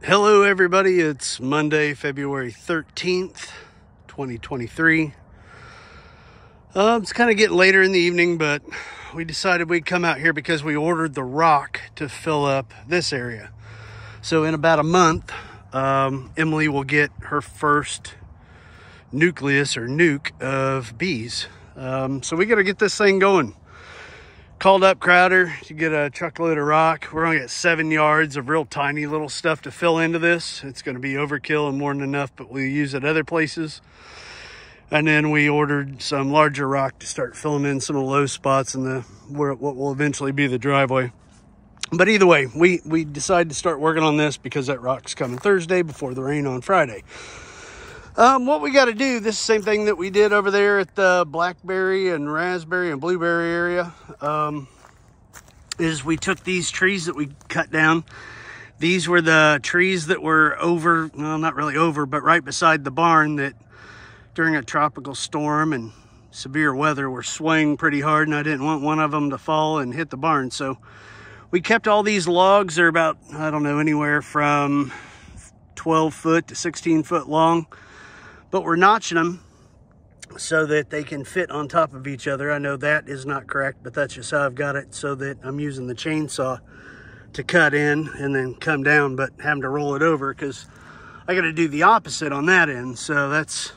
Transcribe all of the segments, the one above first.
Hello everybody, it's Monday, February 13th, 2023. It's kind of getting later in the evening, but we decided we'd come out here because we ordered the rock to fill up this area. So in about a month, Emily will get her first nucleus or nuke of bees. So we got to get this thing going. Called up Crowder to get a truckload of rock. We're only at 7 yards of real tiny little stuff to fill into this. It's going to be overkill and more than enough, but we'll use it other places. And then we ordered some larger rock to start filling in some of the low spots in what will eventually be the driveway. But either way, we decided to start working on this because that rock's coming Thursday before the rain on Friday. What we got to do, this is the same thing that we did over there at the blackberry and raspberry and blueberry area, is we took these trees that we cut down. These were the trees that were over, well, not really over, but right beside the barn that during a tropical storm and severe weather were swaying pretty hard, and I didn't want one of them to fall and hit the barn. So we kept all these logs. They're about, I don't know, anywhere from 12 foot to 16 foot long. But we're notching them so that they can fit on top of each other. I know that is not correct, but that's just how I've got it, so that I'm using the chainsaw to cut in and then come down, but having to roll it over because I got to do the opposite on that end. So that's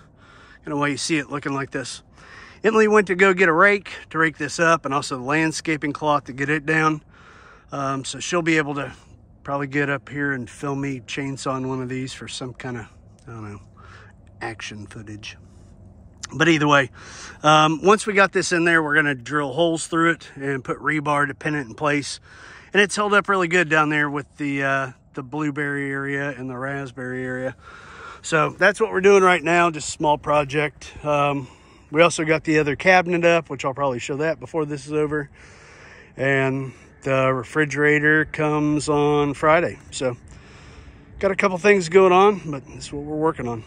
kind of why you see it looking like this. Emily went to go get a rake to rake this up, and also the landscaping cloth to get it down. So she'll be able to probably get up here and film me chainsawing one of these for some kind of, I don't know, action footage. But either way, once we got this in there, we're going to drill holes through it and put rebar to pin it in place. And it's held up really good down there with the blueberry area and the raspberry area. So that's what we're doing right now, just a small project. We also got the other cabinet up, which I'll probably show that before this is over. And the refrigerator comes on Friday. So got a couple things going on, but that's what we're working on.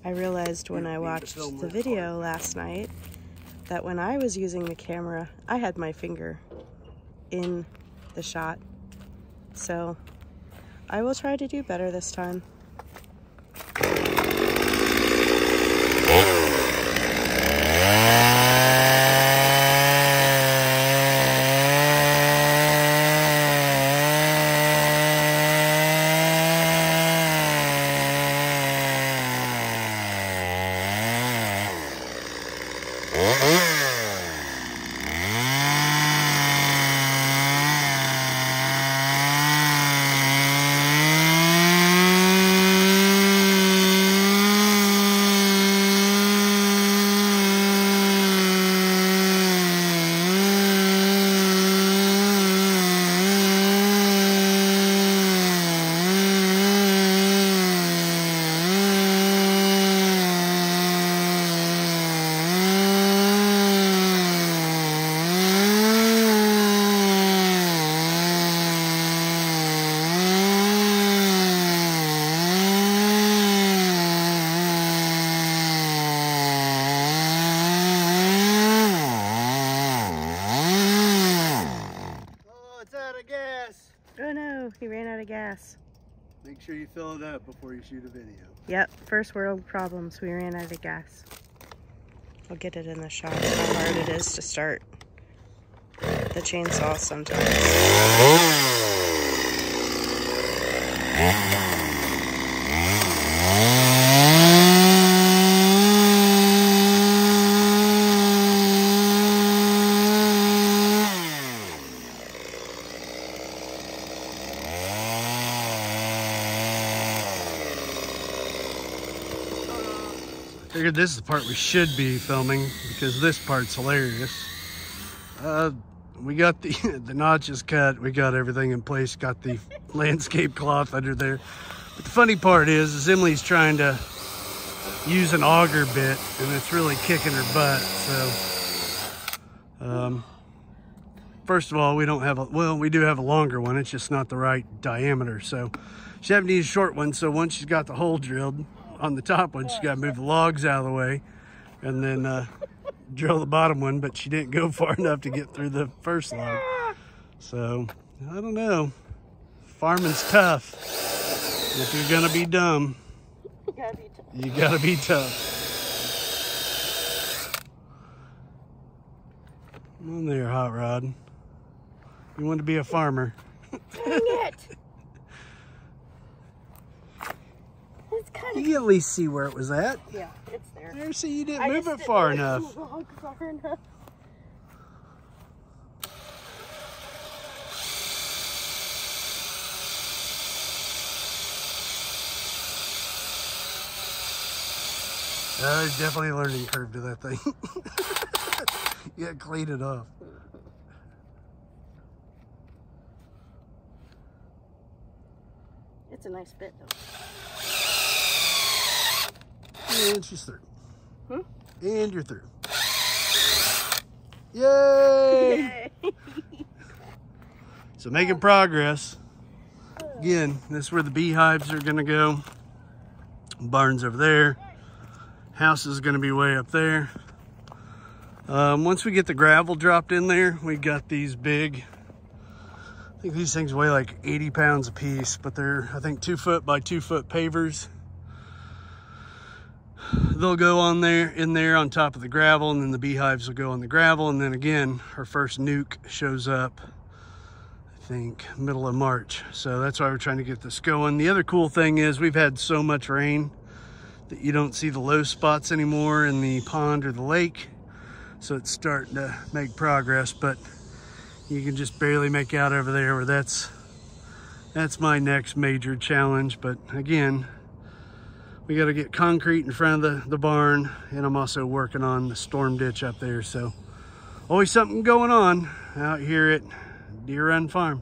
I realized when I watched the video last night that when I was using the camera, I had my finger in the shot. So I will try to do better this time. Oh no, he ran out of gas. Make sure you fill it up before you shoot a video. Yep, first world problems. We ran out of gas. I'll get it in the shot how hard it is to start the chainsaw sometimes. Figured this is the part we should be filming because this part's hilarious. We got the notches cut, we got everything in place, got the landscape cloth under there. But the funny part is Emily's trying to use an auger bit and it's really kicking her butt. So first of all, we don't have we do have a longer one, it's just not the right diameter. So she's having to use a short one, so once she's got the hole drilled on the top one, she's got to move the logs out of the way and then drill the bottom one, but she didn't go far enough to get through the first log. So, I don't know. Farming's tough. If you're gonna be dumb, You gotta be tough. you gotta be tough. Come on there, Hot Rod. You want to be a farmer. Dang it! It's kind You of... can at least see where it was at. Yeah, it's there. There, see, you didn't I move just it didn't far move it enough. far enough. There's definitely a learning curve to that thing. Yeah, clean it off. It's a nice bit, though. And she's through. Hmm? And you're through. Yay! Yay! So making progress. Again, this is where the beehives are gonna go. Barn's over there. House is gonna be way up there. Once we get the gravel dropped in there, we got these big, I think these things weigh like 80 pounds a piece, but they're, I think, 2 foot by 2 foot pavers. They'll go on there, in there on top of the gravel, and then the beehives will go on the gravel. And then again, our first nuke shows up, I think, middle of March. So that's why we're trying to get this going. The other cool thing is we've had so much rain that you don't see the low spots anymore in the pond or the lake. So it's starting to make progress, but you can just barely make out over there where that's my next major challenge. But again, we got to get concrete in front of the barn, and I'm also working on the storm ditch up there. So always something going on out here at Deer Run Farm.